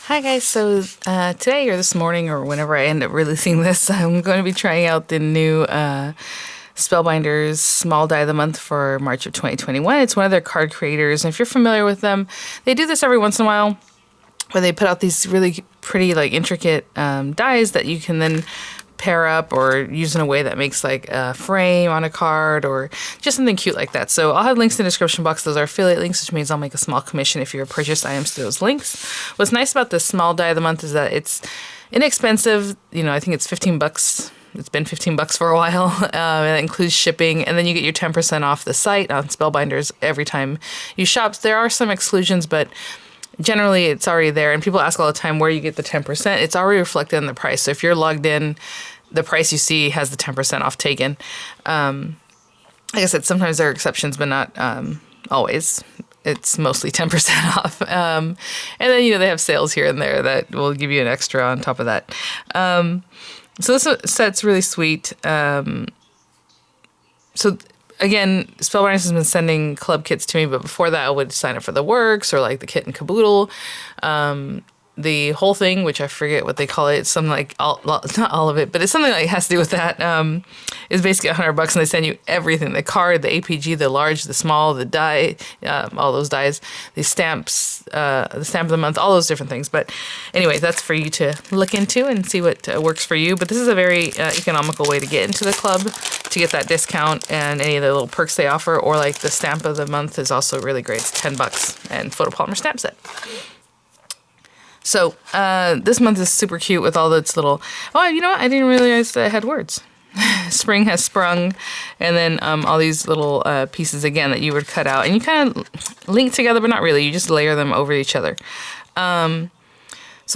Hi guys, so today or this morning or whenever I end up releasing this, I'm going to be trying out the new Spellbinders Small Die of the Month for March of 2021. It's one of their card creators, and if you're familiar with them, they do this every once in a while where they put out these really pretty, like, intricate dies that you can then pair up or use in a way that makes like a frame on a card or just something cute like that. So I'll have links in the description box. Those are affiliate links, which means I'll make a small commission if you purchase items through those links. What's nice about this small die of the month is that it's inexpensive. You know, I think it's 15 bucks. It's been 15 bucks for a while. That includes shipping, and then you get your 10% off the site on Spellbinders every time you shop. There are some exclusions, but generally it's already there, and people ask all the time where you get the 10%. It's already reflected in the price. So if you're logged in, the price you see has the 10% off taken. Like I said, sometimes there are exceptions, but not always. It's mostly 10% off. And then, you know, they have sales here and there that will give you an extra on top of that. So this set's really sweet. So again, Spellbinders has been sending club kits to me, but before that I would sign up for the works or like the kit and caboodle. The whole thing, which I forget what they call it, it's something like, not all of it, but it's something that has to do with that, is basically $100 and they send you everything, the card, the APG, the large, the small, the die, all those dies, the stamps, the stamp of the month, all those different things. But anyway, that's for you to look into and see what works for you. But this is a very economical way to get into the club, to get that discount and any of the little perks they offer, or like the stamp of the month is also really great. It's 10 bucks and photopolymer stamp set. So this month is super cute with all its little, oh, you know what? I didn't realize that it had words. Spring has sprung, and then all these little pieces again that you would cut out, and you kind of link together, but not really. You just layer them over each other. So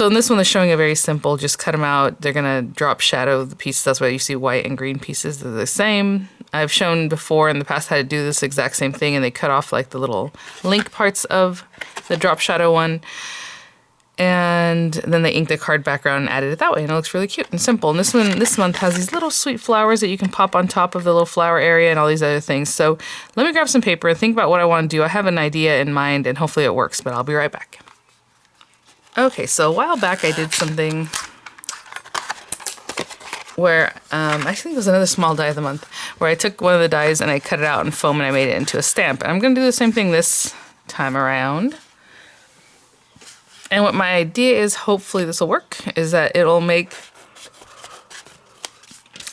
in this one, they're showing a very simple, just cut them out. They're going to drop shadow the pieces. That's why you see white and green pieces. They're the same. I've shown before in the past how to do this exact same thing, and they cut off like the little link parts of the drop shadow one. And then they ink the card background and added it that way, and it looks really cute and simple. And this month has these little sweet flowers that you can pop on top of the little flower area and all these other things. So let me grab some paper and think about what I want to do. I have an idea in mind, and hopefully it works, but I'll be right back. Okay, so a while back I did something where, I think it was another small die of the month, where I took one of the dies and I cut it out in foam and I made it into a stamp. And I'm going to do the same thing this time around. And what my idea is, hopefully this will work, is that it'll make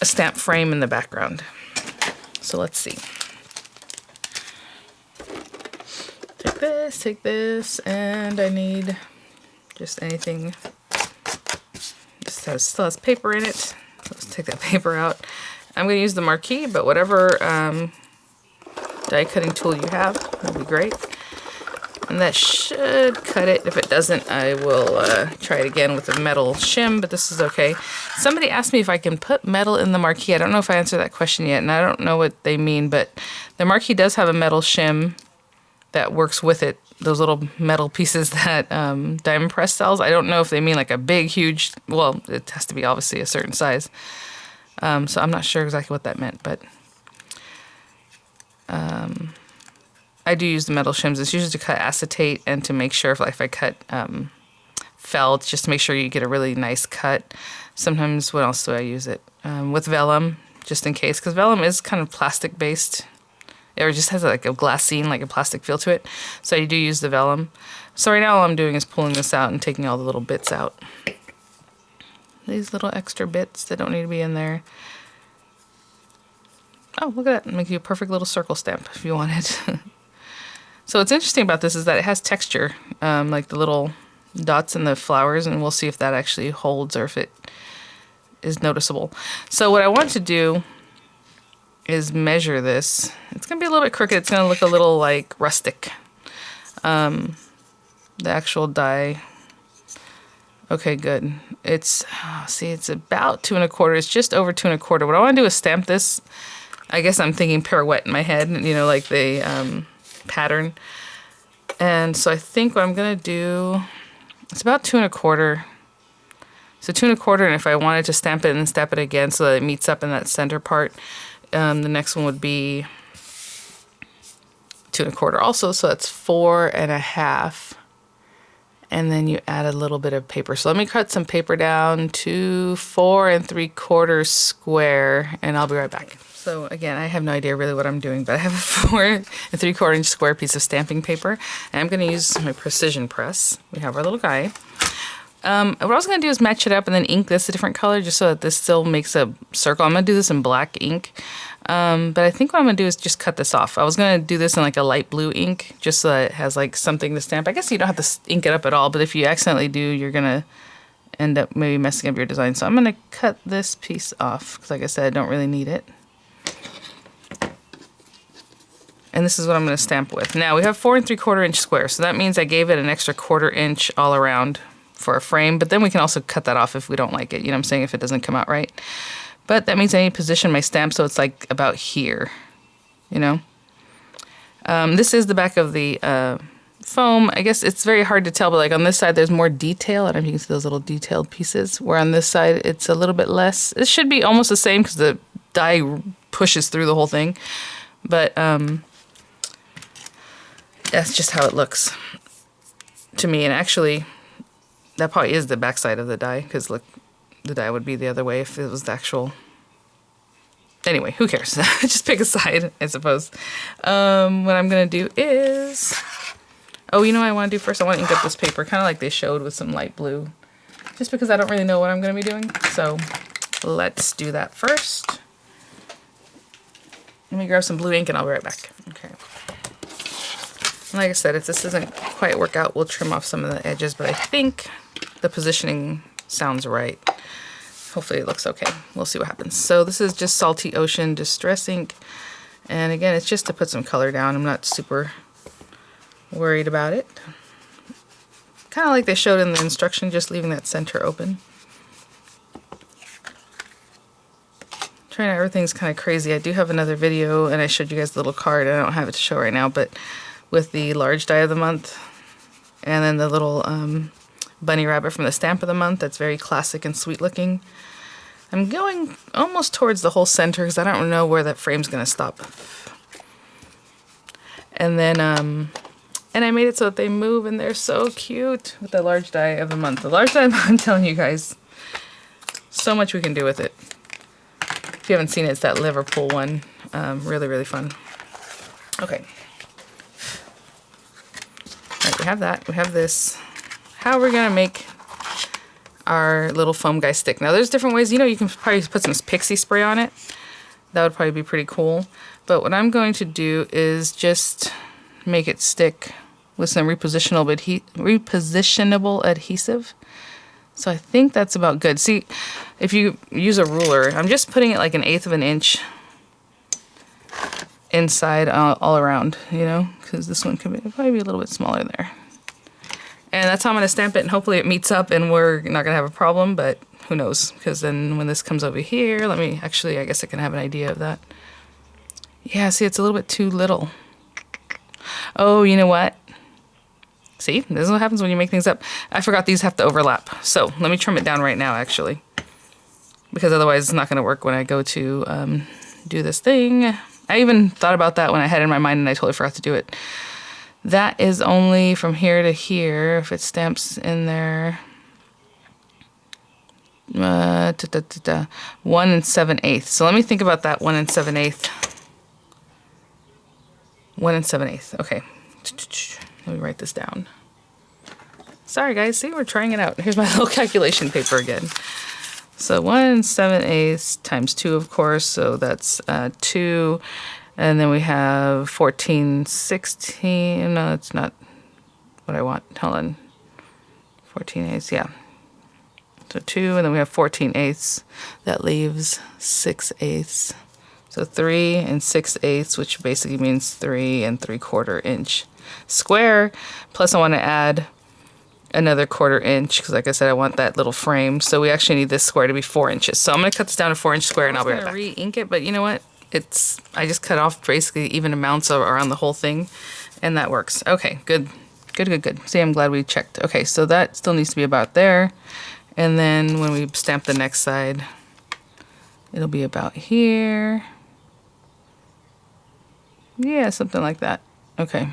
a stamp frame in the background. So let's see. Take this, and I need just anything. Still has paper in it. So let's take that paper out. I'm going to use the marquee, but whatever die cutting tool you have would be great. And that should cut it. If it doesn't, I will try it again with a metal shim, but this is okay. Somebody asked me if I can put metal in the marquee. I don't know if I answered that question yet, and I don't know what they mean, but the marquee does have a metal shim that works with it, those little metal pieces that Diamond Press sells. I don't know if they mean like a big, huge, well, it has to be obviously a certain size. So I'm not sure exactly what that meant, but I do use the metal shims. It's usually to cut acetate and to make sure if I cut felt, just to make sure you get a really nice cut. Sometimes, what else do I use it? With vellum, just in case, because vellum is kind of plastic based. It just has like a glassine, like a plastic feel to it. So you do use the vellum. So right now all I'm doing is pulling this out and taking all the little bits out. These little extra bits that don't need to be in there. Oh, look at that. Make you a perfect little circle stamp if you want it. So what's interesting about this is that it has texture, like the little dots and the flowers, and we'll see if that actually holds or if it is noticeable. So what I want to do is measure this. It's going to be a little bit crooked. It's going to look a little like rustic. The actual die. Okay, good. It's, see, it's about 2 1/4. It's just over 2 1/4. What I want to do is stamp this. I guess I'm thinking pirouette in my head, you know, like the pattern. And so I think what I'm going to do, it's about 2 1/4. So 2 1/4, and if I wanted to stamp it and stamp it again so that it meets up in that center part, the next one would be 2 1/4 also, so that's 4 1/2. And then you add a little bit of paper. So let me cut some paper down to 4 3/4 square, and I'll be right back. So again, I have no idea really what I'm doing, but I have a 4 3/4 inch square piece of stamping paper, and I'm going to use my precision press. We have our little guy. What I was going to do is match it up and then ink this a different color just so that this still makes a circle. I'm going to do this in black ink. But I think what I'm going to do is just cut this off. I was going to do this in like a light blue ink just so that it has like something to stamp. I guess you don't have to ink it up at all, but if you accidentally do, you're going to end up maybe messing up your design. So I'm going to cut this piece off because like I said, I don't really need it. And this is what I'm going to stamp with. Now we have 4 3/4 inch square. So that means I gave it an extra 1/4 inch all around for a frame, but then we can also cut that off if we don't like it. You know what I'm saying? If it doesn't come out right. But that means I need to position my stamp so it's like about here, you know? This is the back of the foam. I guess it's very hard to tell, but like on this side there's more detail. I don't know if you can see those little detailed pieces, where on this side it's a little bit less. It should be almost the same because the die pushes through the whole thing. But that's just how it looks to me. And actually, that probably is the back side of the die, because look, the die would be the other way if it was the actual... Anyway, who cares? Just pick a side, I suppose. What I'm going to do is... Oh, you know what I want to do first? I want to ink up this paper, kind of like they showed with some light blue. Just because I don't really know what I'm going to be doing. So let's do that first. Let me grab some blue ink and I'll be right back. Okay. And like I said, if this doesn't quite work out, we'll trim off some of the edges, but I think the positioning sounds right. Hopefully it looks okay. We'll see what happens. So this is just Salty Ocean Distress ink. And again, it's just to put some color down. I'm not super worried about it. Kind of like they showed in the instruction, just leaving that center open. Trying out everything's kind of crazy. I do have another video, and I showed you guys the little card. I don't have it to show right now, but with the large die of the month, and then the little bunny rabbit from the stamp of the month. That's very classic and sweet looking. I'm going almost towards the whole center because I don't know where that frame's going to stop. And then, and I made it so that they move, and they're so cute with the large die of the month. The large die of the month, I'm telling you guys, so much we can do with it. If you haven't seen it, it's that Liverpool one. Really, really fun. Okay. All right, we have that. We have this. How we're gonna make our little foam guy stick. Now there's different ways. You know, you can probably put some pixie spray on it. That would probably be pretty cool. But what I'm going to do is just make it stick with some repositionable adhesive. So I think that's about good. See, if you use a ruler, I'm just putting it like 1/8 of an inch inside all around, you know, because this one could probably be a little bit smaller there. And that's how I'm going to stamp it, and hopefully it meets up and we're not going to have a problem, but who knows, because then when this comes over here, let me, actually, I guess I can have an idea of that. Yeah, see, it's a little bit too little. Oh, you know what? See, this is what happens when you make things up. I forgot these have to overlap. So let me trim it down right now, actually, because otherwise it's not going to work when I go to do this thing. I even thought about that when I had it in my mind and I totally forgot to do it. That is only from here to here. If it stamps in there, 1 7/8. So let me think about that. 1 7/8. 1 7/8. Okay. Let me write this down. Sorry guys, see, we're trying it out. Here's my little calculation paper again. So 1 7/8 times 2, of course, so that's 2. And then we have 14 16. No, it's not what I want. Hold on. 14/8, yeah. So 2, and then we have 14/8. That leaves 6/8. So 3 6/8, which basically means 3 3/4 inch square. Plus I want to add another 1/4 inch, because like I said, I want that little frame. So we actually need this square to be 4 inches. So I'm going to cut this down to 4 inch square, and I'll be right back. Re-ink it, but you know what? I just cut off basically even amounts around the whole thing, and that works. Okay, good. Good. See, I'm glad we checked. Okay, so that still needs to be about there. And then when we stamp the next side, it'll be about here. Yeah, something like that. Okay.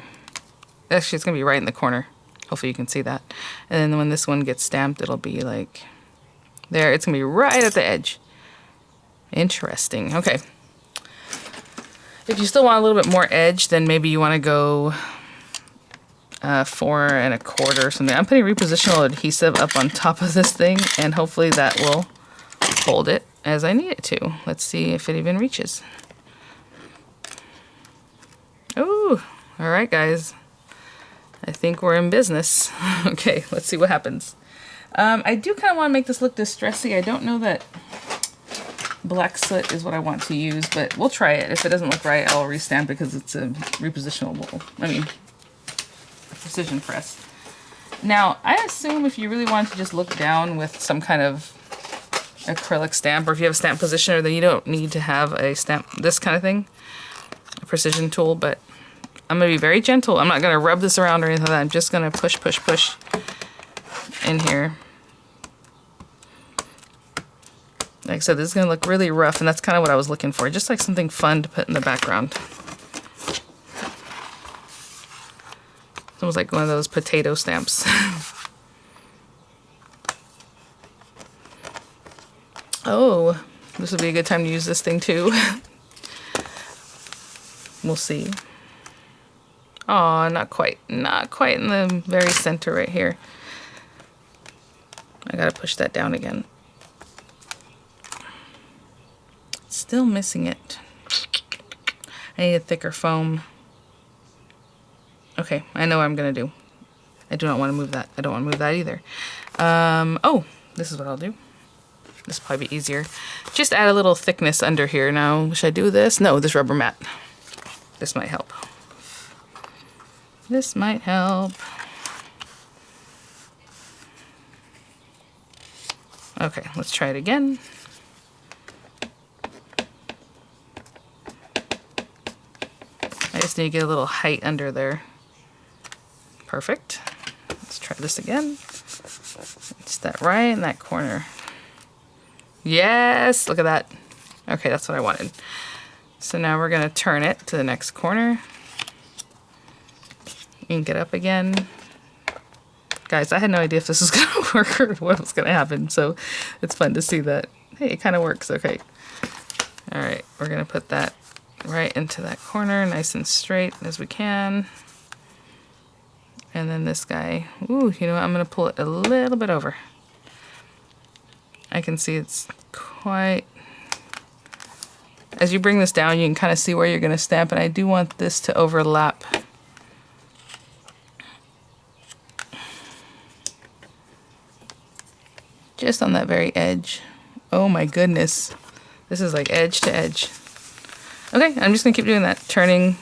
Actually, it's going to be right in the corner. Hopefully you can see that. And then when this one gets stamped, it'll be like there. It's gonna be right at the edge. Interesting. Okay. If you still want a little bit more edge, then maybe you want to go 4 1/4 or something. I'm putting repositional adhesive up on top of this thing, and hopefully that will hold it as I need it to. Let's see if it even reaches. Ooh, all right, guys. I think we're in business. Okay, let's see what happens. I do kind of want to make this look distressy. I don't know that black soot is what I want to use, but we'll try it. If it doesn't look right, I'll restamp because it's a repositionable, precision press. Now, I assume if you really want to just look down with some kind of acrylic stamp, or if you have a stamp positioner, then you don't need to have a stamp, this kind of thing, a precision tool, but I'm going to be very gentle. I'm not going to rub this around or anything like that. I'm just going to push in here. Like I said, this is going to look really rough, and that's kind of what I was looking for. Just like something fun to put in the background. It's almost like one of those potato stamps. Oh, this would be a good time to use this thing too. We'll see. Oh, not quite. Not quite in the very center right here. I gotta push that down again. Still missing it. I need a thicker foam. Okay, I know what I'm gonna do. I do not want to move that. I don't want to move that either. Oh, this is what I'll do. This will probably be easier. Just add a little thickness under here. Now, should I do this? No, this rubber mat. This might help. This might help. Okay, let's try it again. I just need to get a little height under there. Perfect. Let's try this again. It's that right in that corner. Yes, look at that. Okay, that's what I wanted. So now we're gonna turn it to the next corner. Ink it up again. Guys, I had no idea if this was gonna work or what was gonna happen, so it's fun to see that. Hey, it kind of works, okay. All right, we're gonna put that right into that corner, nice and straight as we can. And then this guy, ooh, you know what, I'm gonna pull it a little bit over. I can see it's quite, as you bring this down, you can kind of see where you're gonna stamp, and I do want this to overlap. Just on that very edge. Oh my goodness. This is like edge to edge. Okay, I'm just gonna keep doing that, turning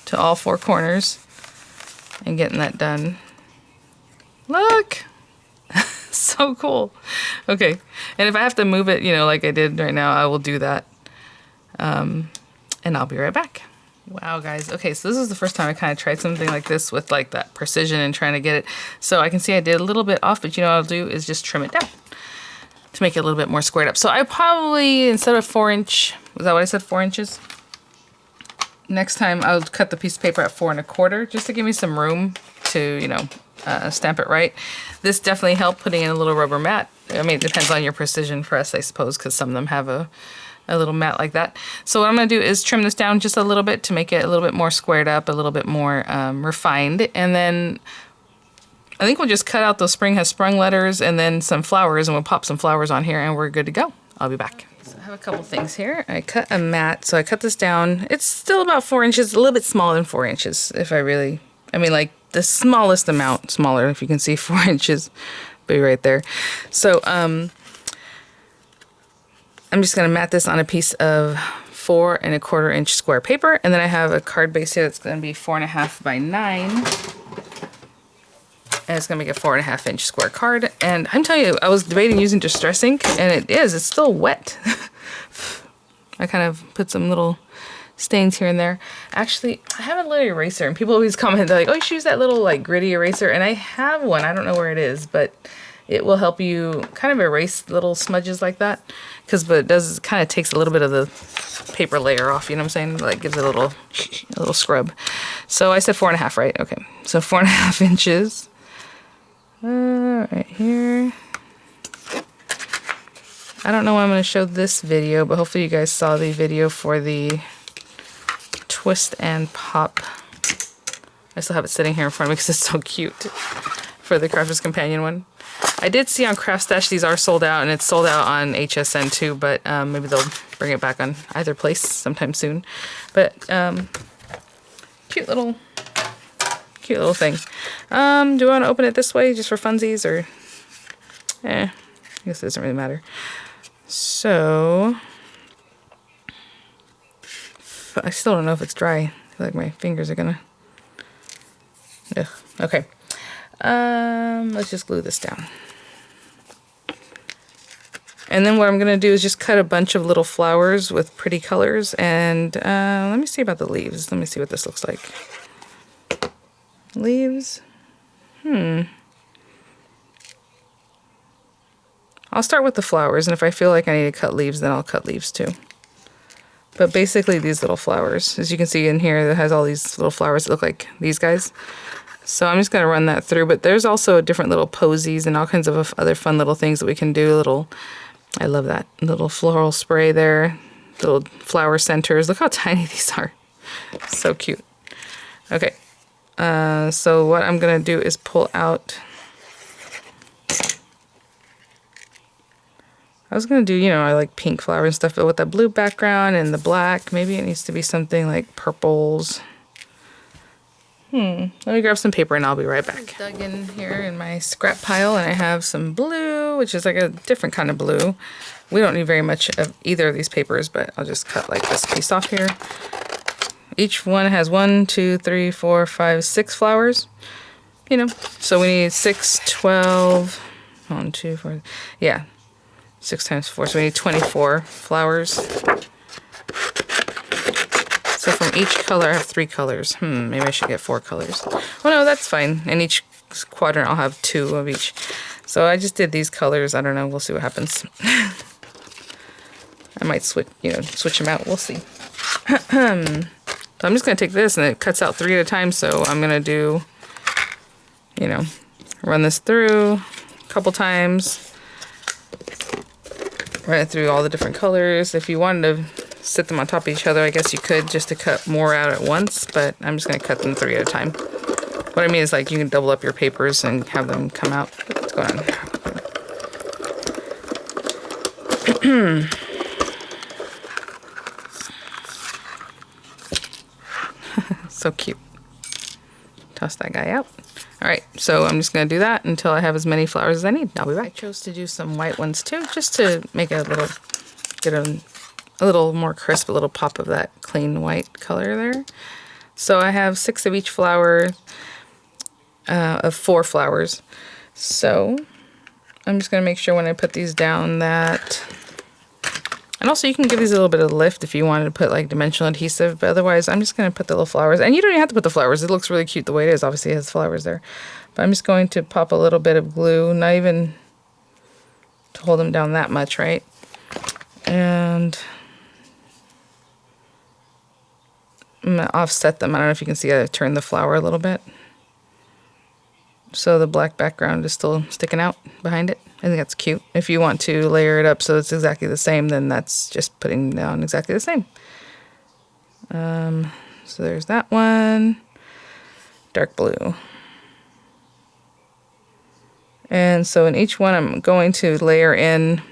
to all 4 corners and getting that done. Look! So cool. Okay, and if I have to move it, you know, like I did right now, I will do that. And I'll be right back. Wow, guys. Okay, so this is the first time I kind of tried something like this with like that precision and trying to get it. So I can see I did a little bit off, but you know what I'll do is just trim it down to make it a little bit more squared up. So I probably, instead of 4-inch, was that what I said, 4 inches? Next time I'll cut the piece of paper at 4 1/4 just to give me some room to, you know, stamp it right. This definitely helped putting in a little rubber mat. I mean, it depends on your precision press, I suppose, because some of them have a little mat like that. So what I'm going to do is trim this down just a little bit to make it a little bit more squared up, a little bit more refined. And then I think we'll just cut out those Spring Has Sprung letters and then some flowers, and we'll pop some flowers on here and we're good to go. I'll be back. So I have a couple things here. I cut a mat, so I cut this down. It's still about 4 inches, a little bit smaller than 4 inches if I really, I mean like the smallest amount, smaller, if you can see 4 inches, be right there. So I'm just gonna mat this on a piece of 4 1/4 inch square paper, and then I have a card base here that's gonna be 4 1/2 by 9, and it's gonna make a 4 1/2 inch square card. And I'm telling you, I was debating using Distress ink, and it's still wet. I kind of put some little stains here and there. Actually, I have a little eraser, and people always comment, they're like, oh, you should use that little like gritty eraser, and I have one. I don't know where it is, but it will help you kind of erase little smudges like that, because what it does is it kind of takes a little bit of the paper layer off, you know what I'm saying? Like gives it a little scrub. So I said 4.5, right? Okay, so 4.5 inches. Right here. I don't know when I'm going to show this video, but hopefully you guys saw the video for the twist and pop. I still have it sitting here in front of me because it's so cute for the Crafter's Companion one. I did see on Craft Stash these are sold out, and it's sold out on HSN too, but maybe they'll bring it back on either place sometime soon. But cute little thing. Do I want to open it this way just for funsies, or I guess it doesn't really matter. So I still don't know if it's dry. I feel like my fingers are gonna. Ugh. Okay. Let's just glue this down. And then what I'm gonna do is just cut a bunch of little flowers with pretty colors, and let me see about the leaves. Let me see what this looks like. Leaves. I'll start with the flowers, and if I feel like I need to cut leaves, then I'll cut leaves too. But basically these little flowers, as you can see in here, that has all these little flowers that look like these guys. So I'm just going to run that through, but there's also different little posies and all kinds of other fun little things that we can do. I love that little floral spray there, little flower centers. Look how tiny these are. So cute. Okay, so what I'm going to do is pull out. I was going to do, you know, I like pink flowers and stuff, but with that blue background and the black, maybe it needs to be something like purples. Let me grab some paper and I'll be right back. I dug in here in my scrap pile, and I have some blue, which is like a different kind of blue. We don't need very much of either of these papers, but I'll just cut like this piece off here. Each one has 1, 2, 3, 4, 5, 6 flowers. You know, so we need 6, 12, 1, 2, 4, yeah. 6 times 4, so we need 24 flowers. So from each color, I have 3 colors. Maybe I should get 4 colors. Oh no, that's fine. In each quadrant, I'll have 2 of each. So I just did these colors. I don't know. We'll see what happens. I might switch them out. We'll see. So I'm just gonna take this, and it cuts out 3 at a time. So I'm gonna do, run this through a couple times. Run it through all the different colors. If you wanted to sit them on top of each other, I guess you could, just to cut more out at once, but I'm just going to cut them 3 at a time. What I mean is, like, you can double up your papers and have them come out. What's going on? So cute. Toss that guy out. Alright, so I'm just going to do that until I have as many flowers as I need. I'll be back. I chose to do some white ones too, just to make it get a little more crisp, a little pop of that clean white color there. So I have 6 of each flower, of 4 flowers. So I'm just going to make sure when I put these down that... And also you can give these a little bit of lift if you wanted to put like dimensional adhesive, but otherwise I'm just going to put the little flowers. And you don't even have to put the flowers. It looks really cute the way it is. Obviously it has flowers there. But I'm just going to pop a little bit of glue, not even to hold them down that much, right? And I'm going to offset them. I don't know if you can see I turned the flower a little bit. So the black background is still sticking out behind it. I think that's cute. If you want to layer it up so it's exactly the same, then that's just putting down exactly the same. So there's that one. Dark blue. And so in each one I'm going to layer in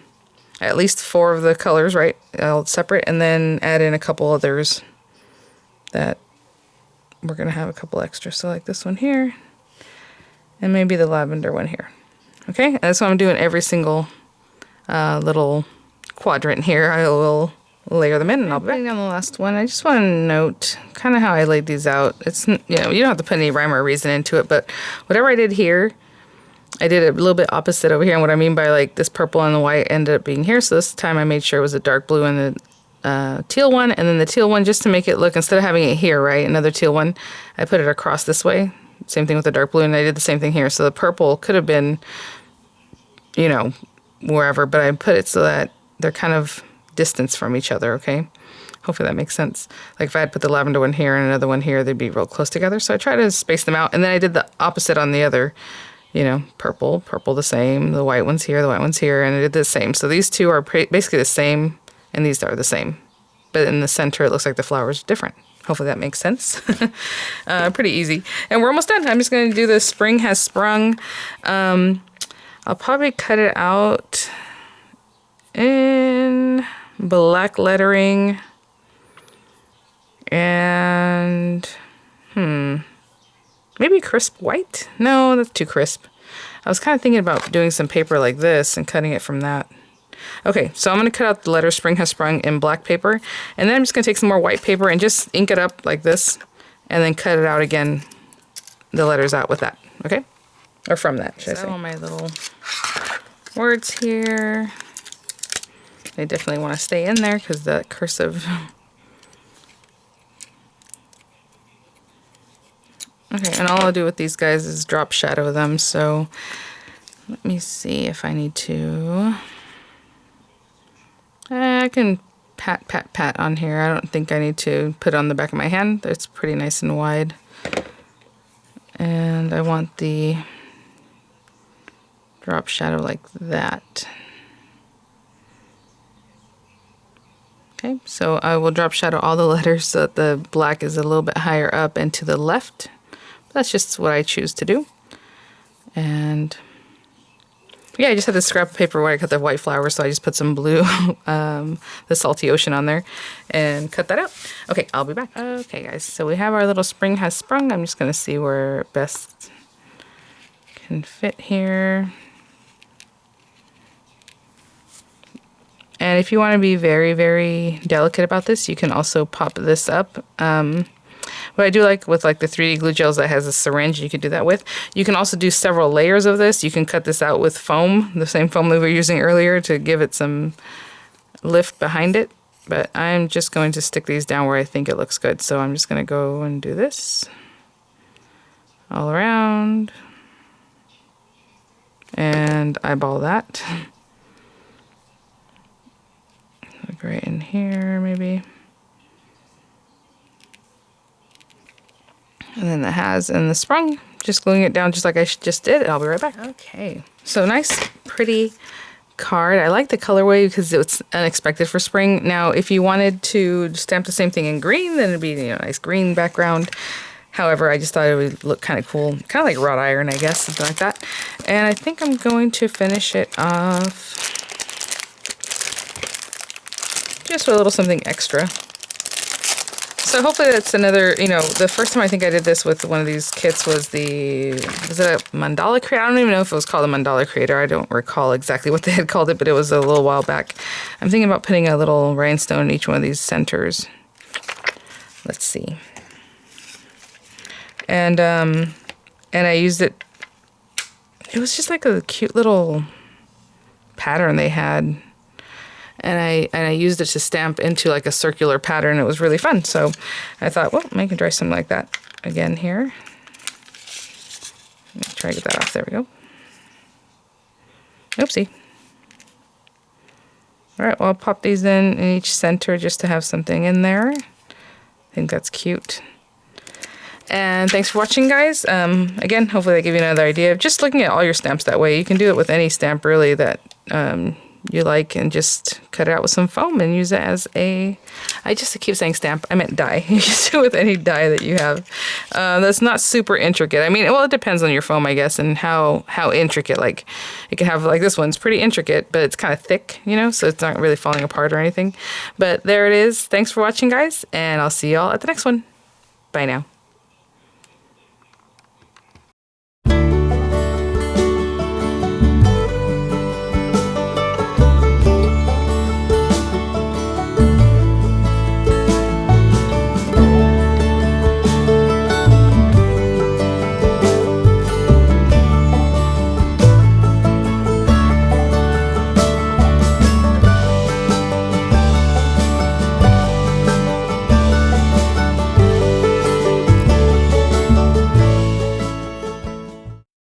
at least 4 of the colors, right? All separate, and then add in a couple others that we're going to have a couple extra. So like this one here. And maybe the lavender one here. Okay, and that's what I'm doing every single little quadrant here. I will layer them in, and I'll be back. Putting down the last one, I just want to note kind of how I laid these out. It's, you don't have to put any rhyme or reason into it, but whatever I did here, I did a little bit opposite over here. And what I mean by like this purple and the white ended up being here. So this time I made sure it was a dark blue and the teal one, and then the teal one, just to make it look, instead of having it here, right, another teal one, I put it across this way. Same thing with the dark blue, and I did the same thing here. So the purple could have been, wherever, but I put it so that they're kind of distanced from each other, okay? Hopefully that makes sense. Like if I had put the lavender one here and another one here, they'd be real close together. So I try to space them out. And then I did the opposite on the other, you know, purple the same, the white one's here, the white one's here, and I did the same. So these two are basically the same, and these are the same. But in the center, it looks like the flowers are different. Hopefully that makes sense. Pretty easy. And we're almost done. I'm just going to do the Spring Has Sprung. I'll probably cut it out in black lettering. And, maybe crisp white? No, that's too crisp. I was kind of thinking about doing some paper like this and cutting it from that. Okay, so I'm going to cut out the letter Spring Has Sprung in black paper. And then I'm just going to take some more white paper and just ink it up like this. And then cut it out again, the letters out with that, okay? Or from that, should I say. All my little words here. They definitely want to stay in there because the cursive... Okay, and all I'll do with these guys is drop shadow them, so let me see if I need to. I can pat on here. I don't think I need to put it on the back of my hand. It's pretty nice and wide. And I want the drop shadow like that. Okay, so I will drop shadow all the letters so that the black is a little bit higher up and to the left. That's just what I choose to do. And yeah, I just had this scrap of paper where I cut the white flowers, so I just put some blue, the salty ocean on there and cut that out. Okay, I'll be back. Okay guys, so we have our little Spring Has Sprung. I'm just gonna see where it best can fit here. And if you want to be very, very delicate about this, you can also pop this up. What I do like with like the 3D glue gels that has a syringe, you can do that with. You can also do several layers of this. You can cut this out with foam, the same foam we were using earlier to give it some lift behind it. But I'm just going to stick these down where I think it looks good. So I'm just going to go and do this all around and eyeball that. Like right in here, maybe. And then the has and the sprung, just gluing it down just like I just did. I'll be right back. Okay, so nice, pretty card. I like the colorway because it's unexpected for spring. Now, if you wanted to stamp the same thing in green, then it'd be, you know, nice green background. However, I just thought it would look kind of cool, kind of like wrought iron, I guess, something like that. And I think I'm going to finish it off just with a little something extra. So hopefully that's another, you know, the first time I think I did this with one of these kits was it a mandala creator? I don't even know if it was called a mandala creator. I don't recall exactly what they had called it, but it was a little while back. I'm thinking about putting a little rhinestone in each one of these centers. Let's see. And I used it. It was just like a cute little pattern they had. And I used it to stamp into like a circular pattern. It was really fun. So I thought, well, I can try something like that again here. Let me try to get that off. There we go. Oopsie. All right, well, I'll pop these in each center just to have something in there. I think that's cute. And thanks for watching, guys. Again, hopefully that gave you another idea of just looking at all your stamps that way. You can do it with any stamp really that you like, and just cut it out with some foam and use it as a, I keep saying stamp, I meant die. You just do it with any die that you have. That's not super intricate. I mean, well, it depends on your foam, I guess, and how intricate. Like, it can have, like this one's pretty intricate, but it's kind of thick, you know, so it's not really falling apart or anything. But there it is. Thanks for watching, guys, and I'll see y'all at the next one. Bye now.